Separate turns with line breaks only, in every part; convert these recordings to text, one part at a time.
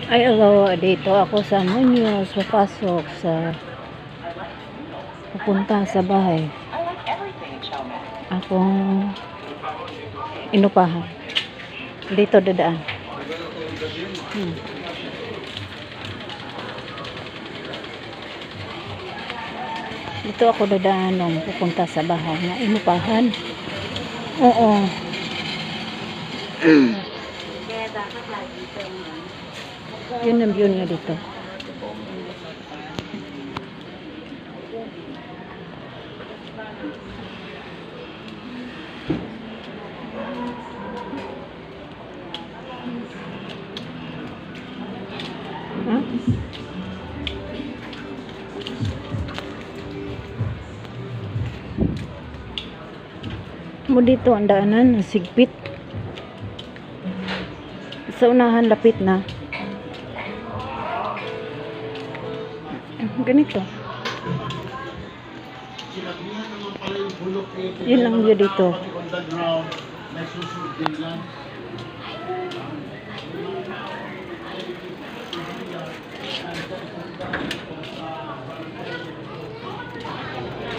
Ay, hello, dito ako sa Muñoz, papasok sa pupunta sa bahay. Akong inupahan. Dito dadaan. Dito ako dadaan nung pupunta sa bahay na inupahan. Oo. Yun ang view niya dito. Huh? Mo dito ang daanan, sigpit. Sa unahan lapit na. Ganito. Yun lang view dito.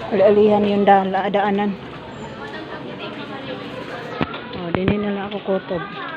Alihan yung daanan. Oh, dinin na lang ako kutob.